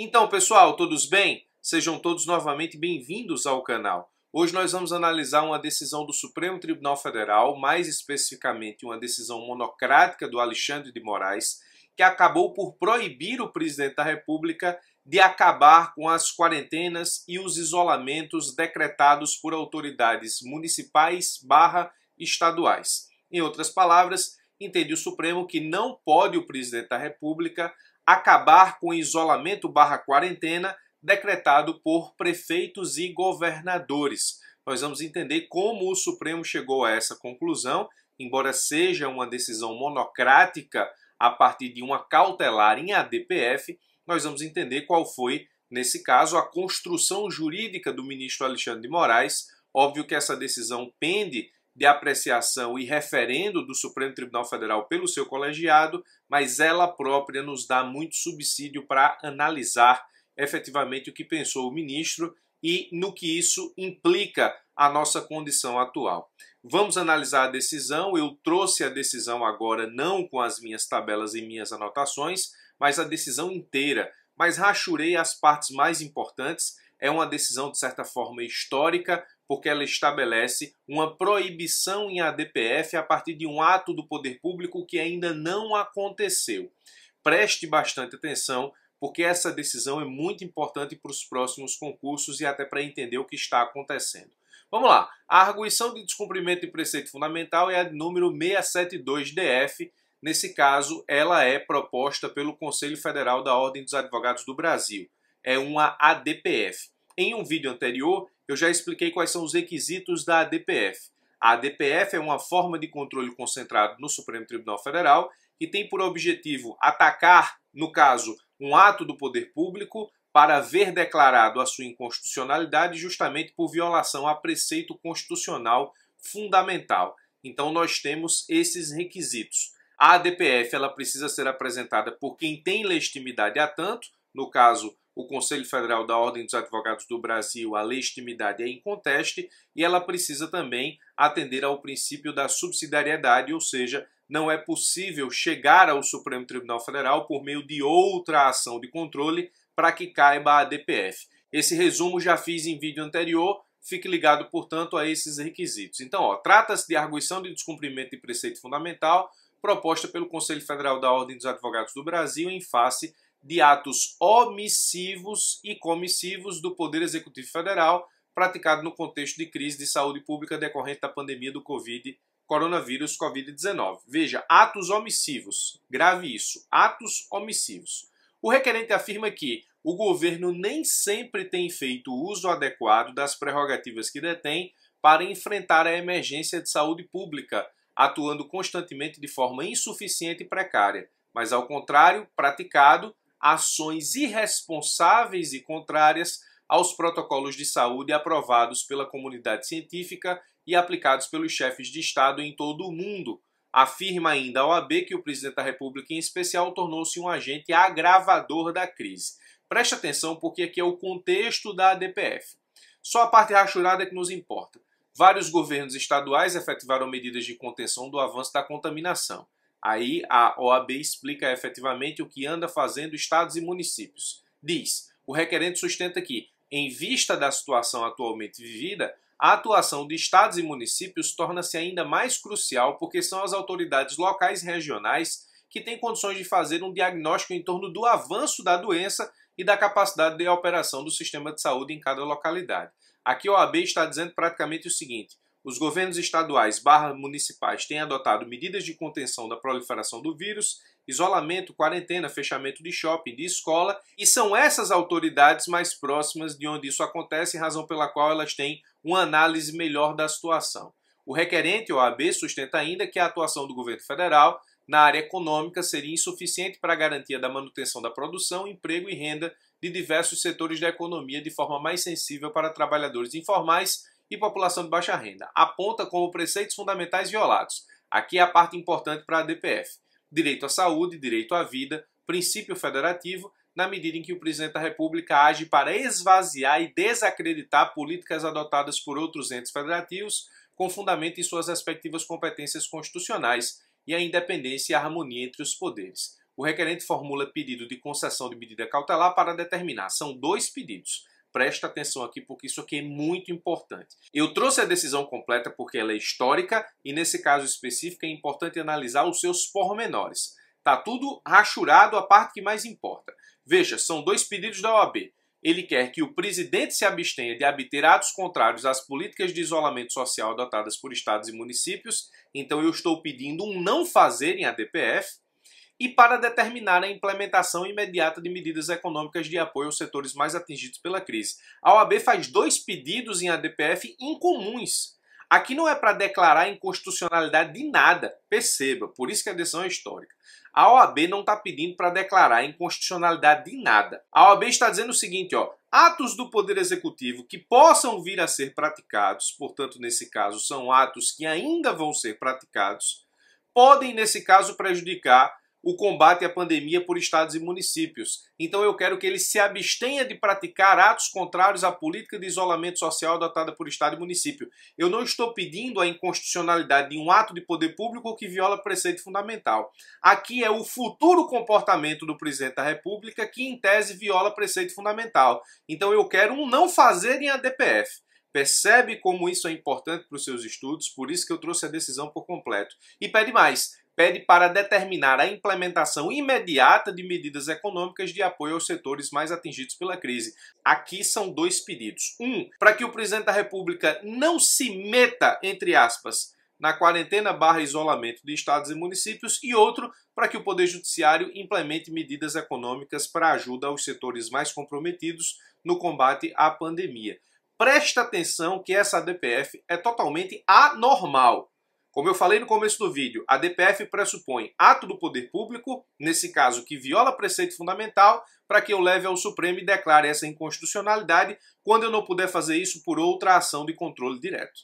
Então, pessoal, todos bem? Sejam todos novamente bem-vindos ao canal. Hoje nós vamos analisar uma decisão do Supremo Tribunal Federal, mais especificamente uma decisão monocrática do Alexandre de Moraes, que acabou por proibir o presidente da República de acabar com as quarentenas e os isolamentos decretados por autoridades municipais/estaduais. Em outras palavras, entende o Supremo que não pode o presidente da República acabar com o isolamento/quarentena decretado por prefeitos e governadores. Nós vamos entender como o Supremo chegou a essa conclusão, embora seja uma decisão monocrática a partir de uma cautelar em ADPF, nós vamos entender qual foi, nesse caso, a construção jurídica do ministro Alexandre de Moraes. Óbvio que essa decisão pende de apreciação e referendo do Supremo Tribunal Federal pelo seu colegiado, mas ela própria nos dá muito subsídio para analisar efetivamente o que pensou o ministro e no que isso implica a nossa condição atual. Vamos analisar a decisão. Eu trouxe a decisão agora não com as minhas tabelas e minhas anotações, mas a decisão inteira, mas rachurei as partes mais importantes. É uma decisão, de certa forma, histórica, porque ela estabelece uma proibição em ADPF a partir de um ato do poder público que ainda não aconteceu. Preste bastante atenção, porque essa decisão é muito importante para os próximos concursos e até para entender o que está acontecendo. Vamos lá. A arguição de descumprimento de preceito fundamental é a de número 672-DF. Nesse caso, ela é proposta pelo Conselho Federal da Ordem dos Advogados do Brasil. É uma ADPF. Em um vídeo anterior, eu já expliquei quais são os requisitos da ADPF. A ADPF é uma forma de controle concentrado no Supremo Tribunal Federal que tem por objetivo atacar, no caso, um ato do poder público para haver declarado a sua inconstitucionalidade justamente por violação a preceito constitucional fundamental. Então nós temos esses requisitos. A ADPF ela precisa ser apresentada por quem tem legitimidade a tanto, no caso, o Conselho Federal da Ordem dos Advogados do Brasil, a legitimidade é inconteste, e ela precisa também atender ao princípio da subsidiariedade, ou seja, não é possível chegar ao Supremo Tribunal Federal por meio de outra ação de controle para que caiba a ADPF. Esse resumo já fiz em vídeo anterior, fique ligado, portanto, a esses requisitos. Então, trata-se de arguição de descumprimento de preceito fundamental proposta pelo Conselho Federal da Ordem dos Advogados do Brasil em face de atos omissivos e comissivos do Poder Executivo Federal praticado no contexto de crise de saúde pública decorrente da pandemia do coronavírus Covid-19. Veja, atos omissivos. Grave isso, atos omissivos. O requerente afirma que o governo nem sempre tem feito uso adequado das prerrogativas que detém para enfrentar a emergência de saúde pública, atuando constantemente de forma insuficiente e precária, mas, ao contrário, praticado ações irresponsáveis e contrárias aos protocolos de saúde aprovados pela comunidade científica e aplicados pelos chefes de Estado em todo o mundo. Afirma ainda a OAB que o presidente da República, em especial, tornou-se um agente agravador da crise. Preste atenção, porque aqui é o contexto da ADPF. Só a parte rachurada que nos importa. Vários governos estaduais efetivaram medidas de contenção do avanço da contaminação. Aí a OAB explica efetivamente o que anda fazendo estados e municípios. Diz, o requerente sustenta que, em vista da situação atualmente vivida, a atuação de estados e municípios torna-se ainda mais crucial porque são as autoridades locais e regionais que têm condições de fazer um diagnóstico em torno do avanço da doença e da capacidade de operação do sistema de saúde em cada localidade. Aqui a OAB está dizendo praticamente o seguinte: os governos estaduais/municipais têm adotado medidas de contenção da proliferação do vírus, isolamento, quarentena, fechamento de shopping, de escola, e são essas autoridades mais próximas de onde isso acontece, razão pela qual elas têm uma análise melhor da situação. O requerente, OAB, sustenta ainda que a atuação do governo federal na área econômica seria insuficiente para a garantia da manutenção da produção, emprego e renda de diversos setores da economia de forma mais sensível para trabalhadores informais e população de baixa renda. Aponta como preceitos fundamentais violados. Aqui é a parte importante para a ADPF. Direito à saúde, direito à vida, princípio federativo, na medida em que o presidente da República age para esvaziar e desacreditar políticas adotadas por outros entes federativos com fundamento em suas respectivas competências constitucionais e a independência e a harmonia entre os poderes. o requerente formula pedido de concessão de medida cautelar para determinar. São 2 pedidos. Presta atenção aqui porque isso aqui é muito importante. Eu trouxe a decisão completa porque ela é histórica e nesse caso específico é importante analisar os seus pormenores. Tá tudo rachurado, a parte que mais importa. Veja, são 2 pedidos da OAB. Ele quer que o presidente se abstenha de obter atos contrários às políticas de isolamento social adotadas por estados e municípios. Então eu estou pedindo um não fazer em ADPF. E para determinar a implementação imediata de medidas econômicas de apoio aos setores mais atingidos pela crise. A OAB faz 2 pedidos em ADPF incomuns. Aqui não é para declarar a inconstitucionalidade de nada, perceba, por isso que a decisão é histórica. A OAB não está pedindo para declarar a inconstitucionalidade de nada. A OAB está dizendo o seguinte, ó, atos do Poder Executivo que possam vir a ser praticados, portanto, nesse caso, são atos que ainda vão ser praticados, podem, nesse caso, prejudicar o combate à pandemia por estados e municípios. Então eu quero que ele se abstenha de praticar atos contrários à política de isolamento social adotada por estado e município. Eu não estou pedindo a inconstitucionalidade de um ato de poder público que viola preceito fundamental. Aqui é o futuro comportamento do presidente da República que, em tese, viola preceito fundamental. Então eu quero um não fazer em ADPF. Percebe como isso é importante para os seus estudos? Por isso que eu trouxe a decisão por completo. E pede mais. Pede para determinar a implementação imediata de medidas econômicas de apoio aos setores mais atingidos pela crise. Aqui são 2 pedidos. Um, para que o presidente da República não se meta, entre aspas, na quarentena/isolamento de estados e municípios, e outro, para que o Poder Judiciário implemente medidas econômicas para ajuda aos setores mais comprometidos no combate à pandemia. Presta atenção que essa ADPF é totalmente anormal. Como eu falei no começo do vídeo, a ADPF pressupõe ato do poder público, nesse caso que viola preceito fundamental, para que eu leve ao Supremo e declare essa inconstitucionalidade quando eu não puder fazer isso por outra ação de controle direto.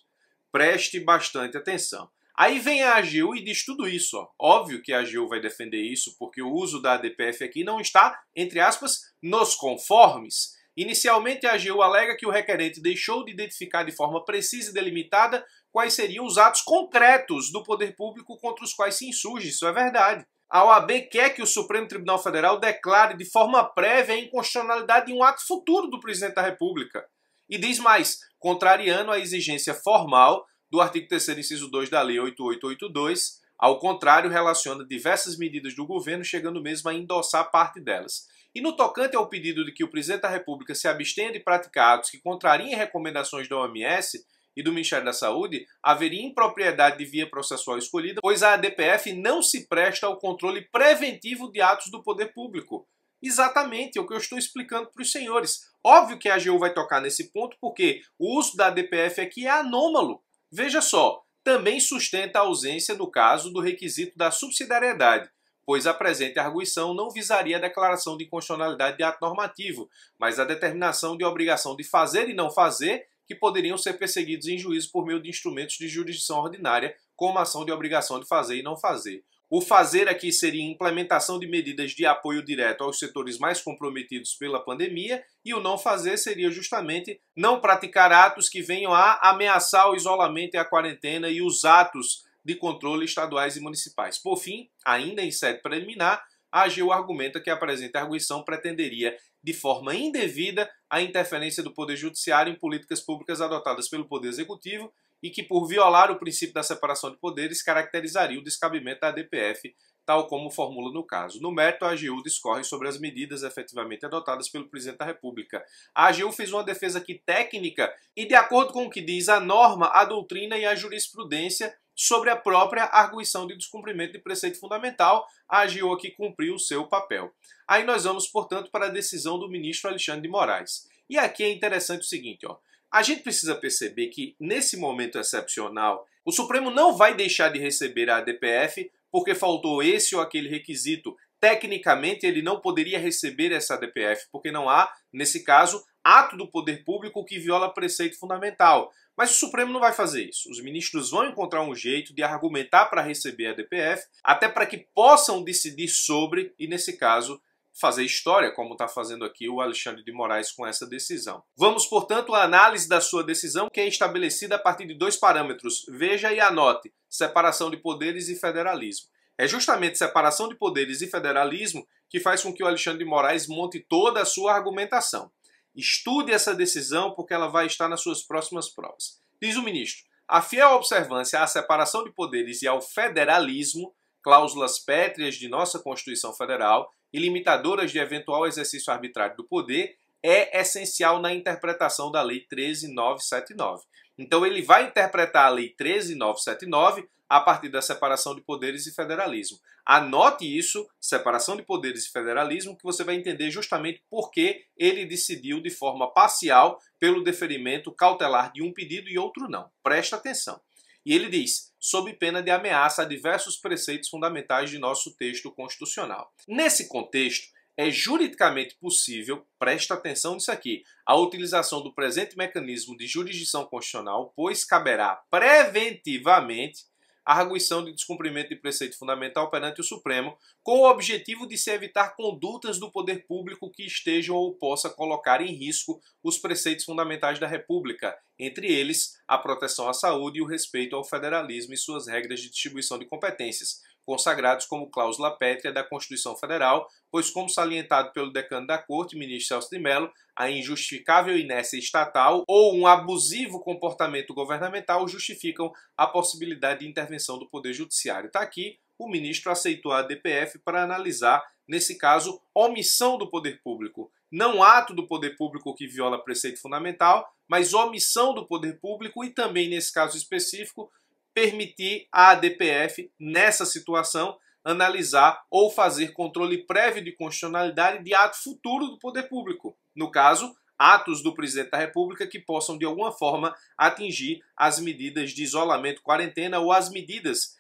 Preste bastante atenção. Aí vem a AGU e diz tudo isso. Ó. Óbvio que a AGU vai defender isso, porque o uso da ADPF aqui não está, entre aspas, nos conformes. Inicialmente, a AGU alega que o requerente deixou de identificar de forma precisa e delimitada quais seriam os atos concretos do poder público contra os quais se insurge. Isso é verdade. A OAB quer que o Supremo Tribunal Federal declare de forma prévia a inconstitucionalidade de um ato futuro do presidente da República. E diz mais, contrariando a exigência formal do artigo 3º, inciso 2 da Lei 8882, ao contrário, relaciona diversas medidas do governo, chegando mesmo a endossar parte delas. E no tocante ao pedido de que o presidente da República se abstenha de praticar atos que contrariem recomendações da OMS e do Ministério da Saúde, haveria impropriedade de via processual escolhida, pois a ADPF não se presta ao controle preventivo de atos do poder público. Exatamente, é o que eu estou explicando para os senhores. Óbvio que a AGU vai tocar nesse ponto, porque o uso da ADPF aqui é anômalo. Veja só, também sustenta a ausência, no caso, do requisito da subsidiariedade, pois a presente arguição não visaria a declaração de inconstitucionalidade de ato normativo, mas a determinação de obrigação de fazer e não fazer, que poderiam ser perseguidos em juízo por meio de instrumentos de jurisdição ordinária, como ação de obrigação de fazer e não fazer. O fazer aqui seria implementação de medidas de apoio direto aos setores mais comprometidos pela pandemia, e o não fazer seria justamente não praticar atos que venham a ameaçar o isolamento e a quarentena e os atos de controle estaduais e municipais. Por fim, ainda em sede preliminar, a AGU argumenta que a presente arguição pretenderia, de forma indevida, a interferência do Poder Judiciário em políticas públicas adotadas pelo Poder Executivo e que, por violar o princípio da separação de poderes, caracterizaria o descabimento da ADPF, tal como formula no caso. No mérito, a AGU discorre sobre as medidas efetivamente adotadas pelo Presidente da República. A AGU fez uma defesa aqui técnica e, de acordo com o que diz a norma, a doutrina e a jurisprudência, sobre a própria arguição de descumprimento de preceito fundamental, a AGU aqui cumpriu o seu papel. Aí nós vamos, portanto, para a decisão do ministro Alexandre de Moraes. E aqui é interessante o seguinte, ó. A gente precisa perceber que, nesse momento excepcional, o Supremo não vai deixar de receber a ADPF porque faltou esse ou aquele requisito. Tecnicamente, ele não poderia receber essa ADPF, porque não há, nesse caso, ato do poder público que viola preceito fundamental. Mas o Supremo não vai fazer isso. Os ministros vão encontrar um jeito de argumentar para receber a ADPF, até para que possam decidir sobre, e nesse caso, fazer história, como está fazendo aqui o Alexandre de Moraes com essa decisão. Vamos, portanto, à análise da sua decisão, que é estabelecida a partir de 2 parâmetros. Veja e anote: separação de poderes e federalismo. É justamente separação de poderes e federalismo que faz com que o Alexandre de Moraes monte toda a sua argumentação. Estude essa decisão porque ela vai estar nas suas próximas provas. Diz o ministro: a fiel observância à separação de poderes e ao federalismo, cláusulas pétreas de nossa Constituição Federal e limitadoras de eventual exercício arbitrário do poder, é essencial na interpretação da Lei 13.979. Então ele vai interpretar a Lei 13.979 a partir da separação de poderes e federalismo. Anote isso, separação de poderes e federalismo, que você vai entender justamente por que ele decidiu de forma parcial pelo deferimento cautelar de um pedido e outro não. Presta atenção. E ele diz, sob pena de ameaça a diversos preceitos fundamentais de nosso texto constitucional. Nesse contexto, é juridicamente possível, presta atenção nisso aqui, a utilização do presente mecanismo de jurisdição constitucional, pois caberá preventivamente a arguição de descumprimento de preceito fundamental perante o Supremo, com o objetivo de se evitar condutas do poder público que estejam ou possa colocar em risco os preceitos fundamentais da República, entre eles a proteção à saúde e o respeito ao federalismo e suas regras de distribuição de competências, consagrados como cláusula pétrea da Constituição Federal, pois, como salientado pelo decano da Corte, ministro Celso de Mello, a injustificável inércia estatal ou um abusivo comportamento governamental justificam a possibilidade de intervenção do Poder Judiciário. Está aqui, o ministro aceitou a DPF para analisar, nesse caso, omissão do poder público. Não ato do poder público que viola preceito fundamental, mas omissão do poder público e também, nesse caso específico, permitir à ADPF, nessa situação, analisar ou fazer controle prévio de constitucionalidade de ato futuro do poder público. No caso, atos do presidente da República que possam, de alguma forma, atingir as medidas de isolamento, quarentena ou as medidas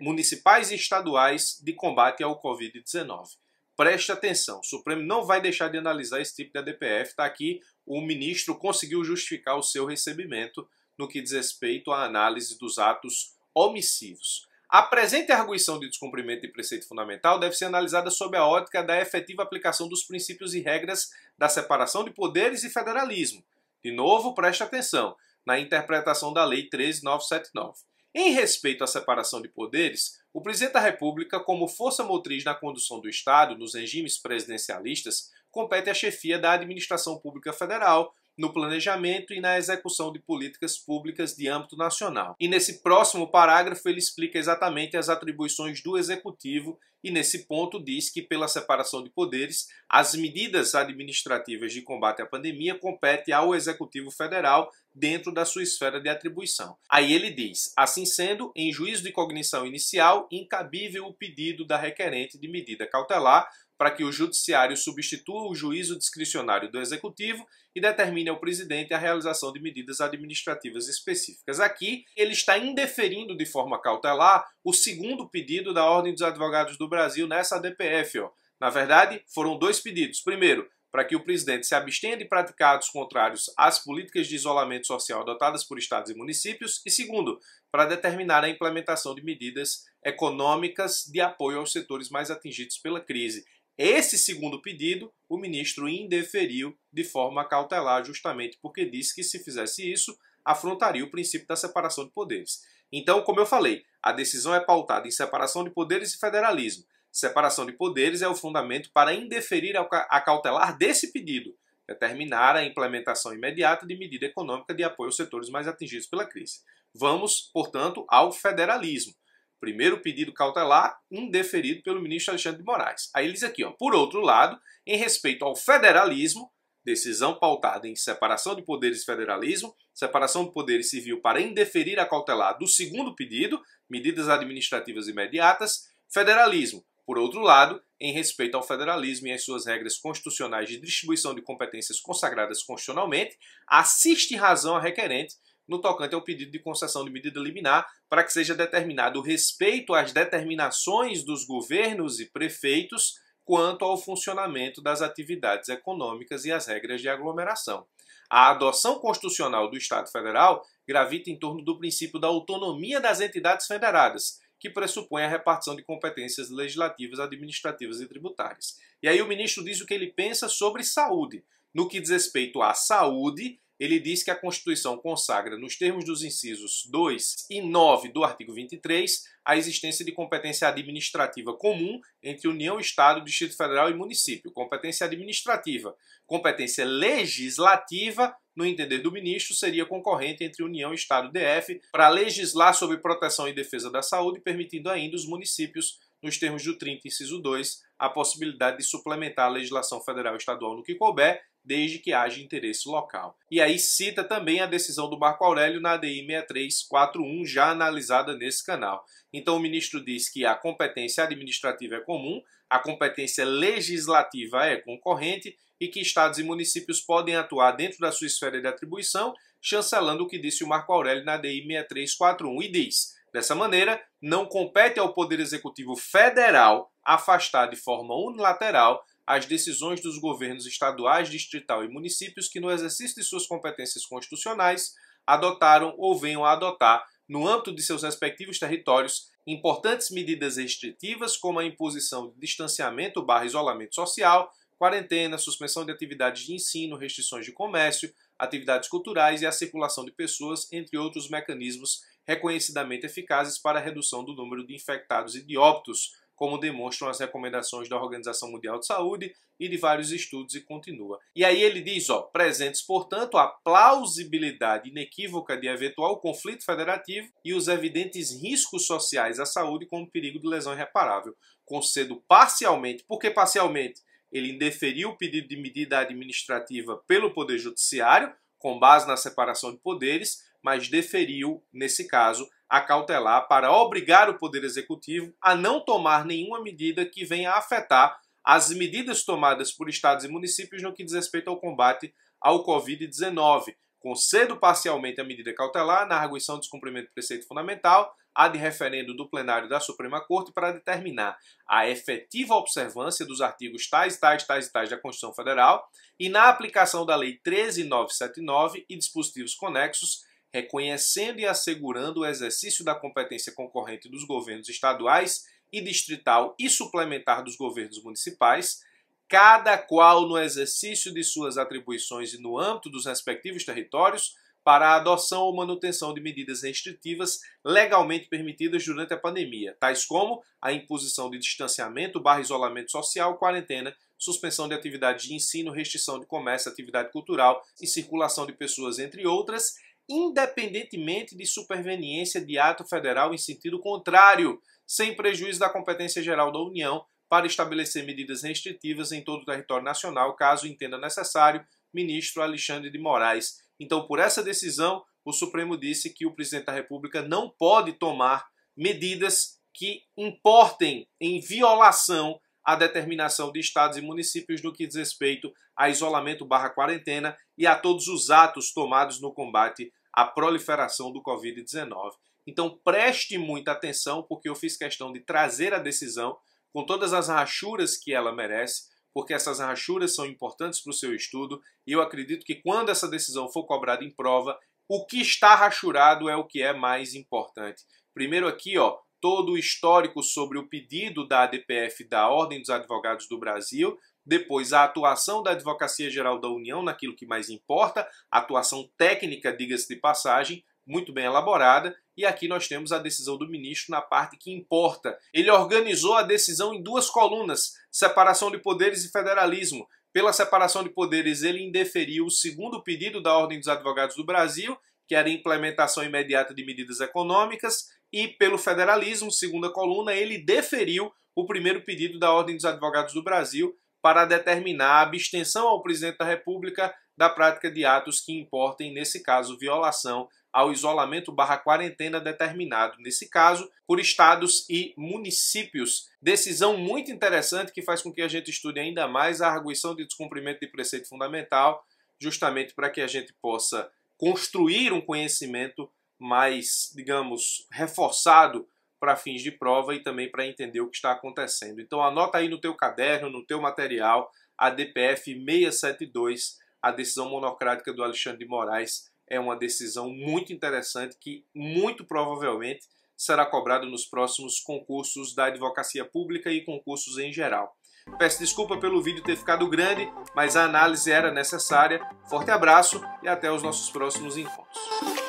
municipais e estaduais de combate ao Covid-19. Preste atenção, o Supremo não vai deixar de analisar esse tipo de ADPF. Está aqui, o ministro conseguiu justificar o seu recebimento no que diz respeito à análise dos atos omissivos. A presente arguição de descumprimento de preceito fundamental deve ser analisada sob a ótica da efetiva aplicação dos princípios e regras da separação de poderes e federalismo. De novo, preste atenção, na interpretação da Lei 13.979. Em respeito à separação de poderes, o presidente da República, como força motriz na condução do Estado nos regimes presidencialistas, compete à chefia da administração pública federal, no planejamento e na execução de políticas públicas de âmbito nacional. E nesse próximo parágrafo ele explica exatamente as atribuições do Executivo e nesse ponto diz que pela separação de poderes, as medidas administrativas de combate à pandemia competem ao Executivo Federal dentro da sua esfera de atribuição. Aí ele diz, assim sendo, em juízo de cognição inicial, incabível o pedido da requerente de medida cautelar para que o Judiciário substitua o juízo discricionário do Executivo e determine ao presidente a realização de medidas administrativas específicas. Aqui, ele está indeferindo de forma cautelar o segundo pedido da Ordem dos Advogados do Brasil nessa ADPF. Na verdade, foram dois pedidos. Primeiro, para que o presidente se abstenha de praticar atos contrários às políticas de isolamento social adotadas por estados e municípios. E segundo, para determinar a implementação de medidas econômicas de apoio aos setores mais atingidos pela crise. Esse segundo pedido, o ministro indeferiu de forma cautelar, justamente porque disse que se fizesse isso, afrontaria o princípio da separação de poderes. Então, como eu falei, a decisão é pautada em separação de poderes e federalismo. Separação de poderes é o fundamento para indeferir a cautelar desse pedido, determinar a implementação imediata de medida econômica de apoio aos setores mais atingidos pela crise. Vamos, portanto, ao federalismo. Primeiro pedido cautelar, indeferido pelo ministro Alexandre de Moraes. Aí ele diz aqui, por outro lado, em respeito ao federalismo, decisão pautada em separação de poderes e federalismo, separação de poderes civil para indeferir a cautelar do segundo pedido, medidas administrativas imediatas, federalismo. Por outro lado, em respeito ao federalismo e às suas regras constitucionais de distribuição de competências consagradas constitucionalmente, assiste razão a requerente no tocante ao pedido de concessão de medida liminar para que seja determinado o respeito às determinações dos governos e prefeitos quanto ao funcionamento das atividades econômicas e as regras de aglomeração. A adoção constitucional do Estado Federal gravita em torno do princípio da autonomia das entidades federadas, que pressupõe a repartição de competências legislativas, administrativas e tributárias. E aí o ministro diz o que ele pensa sobre saúde. No que diz respeito à saúde, ele diz que a Constituição consagra, nos termos dos incisos 2 e 9 do artigo 23, a existência de competência administrativa comum entre União, Estado, Distrito Federal e município. Competência administrativa. Competência legislativa, no entender do ministro, seria concorrente entre União, Estado e DF para legislar sobre proteção e defesa da saúde, permitindo ainda os municípios, nos termos do 30, inciso 2, a possibilidade de suplementar a legislação federal e estadual no que couber, desde que haja interesse local. E aí cita também a decisão do Marco Aurélio na ADI 6341, já analisada nesse canal. Então o ministro diz que a competência administrativa é comum, a competência legislativa é concorrente e que estados e municípios podem atuar dentro da sua esfera de atribuição, chancelando o que disse o Marco Aurélio na ADI 6341, e diz: dessa maneira, não compete ao Poder Executivo Federal afastar de forma unilateral as decisões dos governos estaduais, distrital e municípios que, no exercício de suas competências constitucionais, adotaram ou venham a adotar, no âmbito de seus respectivos territórios, importantes medidas restritivas, como a imposição de distanciamento/isolamento social, quarentena, suspensão de atividades de ensino, restrições de comércio, atividades culturais e a circulação de pessoas, entre outros mecanismos reconhecidamente eficazes para a redução do número de infectados e de óbitos, como demonstram as recomendações da Organização Mundial de Saúde e de vários estudos, e continua. E aí ele diz, presentes, portanto, a plausibilidade inequívoca de eventual conflito federativo e os evidentes riscos sociais à saúde como perigo de lesão irreparável. Concedo parcialmente, porque parcialmente ele indeferiu o pedido de medida administrativa pelo Poder Judiciário, com base na separação de poderes, mas deferiu, nesse caso, a cautelar para obrigar o Poder Executivo a não tomar nenhuma medida que venha a afetar as medidas tomadas por estados e municípios no que diz respeito ao combate ao Covid-19. Concedo parcialmente a medida cautelar na arguição de descumprimento do preceito fundamental, a de referendo do plenário da Suprema Corte para determinar a efetiva observância dos artigos tais da Constituição Federal e na aplicação da Lei 13.979 e dispositivos conexos, reconhecendo e assegurando o exercício da competência concorrente dos governos estaduais e distrital e suplementar dos governos municipais, cada qual no exercício de suas atribuições e no âmbito dos respectivos territórios, para a adoção ou manutenção de medidas restritivas legalmente permitidas durante a pandemia, tais como a imposição de distanciamento/isolamento social, quarentena, suspensão de atividades de ensino, restrição de comércio, atividade cultural e circulação de pessoas, entre outras, independentemente de superveniência de ato federal em sentido contrário, sem prejuízo da competência geral da União, para estabelecer medidas restritivas em todo o território nacional, caso entenda necessário, ministro Alexandre de Moraes. Então, por essa decisão, o Supremo disse que o presidente da República não pode tomar medidas que importem em violação à determinação de estados e municípios no que diz respeito a isolamento/quarentena e a todos os atos tomados no combate à proliferação do Covid-19. Então preste muita atenção, porque eu fiz questão de trazer a decisão com todas as rachuras que ela merece, porque essas rachuras são importantes para o seu estudo, e eu acredito que quando essa decisão for cobrada em prova, o que está rachurado é o que é mais importante. Primeiro aqui, todo o histórico sobre o pedido da ADPF, da Ordem dos Advogados do Brasil, depois a atuação da Advocacia Geral da União naquilo que mais importa, atuação técnica, diga-se de passagem, muito bem elaborada, e aqui nós temos a decisão do ministro na parte que importa. Ele organizou a decisão em duas colunas, separação de poderes e federalismo. Pela separação de poderes, ele indeferiu o segundo pedido da Ordem dos Advogados do Brasil, que era a implementação imediata de medidas econômicas, e pelo federalismo, segunda coluna, ele deferiu o primeiro pedido da Ordem dos Advogados do Brasil para determinar a abstenção ao presidente da República da prática de atos que importem, nesse caso, violação ao isolamento/quarentena determinado, nesse caso, por estados e municípios. Decisão muito interessante que faz com que a gente estude ainda mais a arguição de descumprimento de preceito fundamental, justamente para que a gente possa construir um conhecimento mais, digamos, reforçado para fins de prova e também para entender o que está acontecendo. Então anota aí no teu caderno, no teu material, a DPF 672, a decisão monocrática do Alexandre de Moraes. É uma decisão muito interessante que muito provavelmente será cobrada nos próximos concursos da advocacia pública e concursos em geral. Peço desculpa pelo vídeo ter ficado grande, mas a análise era necessária. Forte abraço e até os nossos próximos encontros.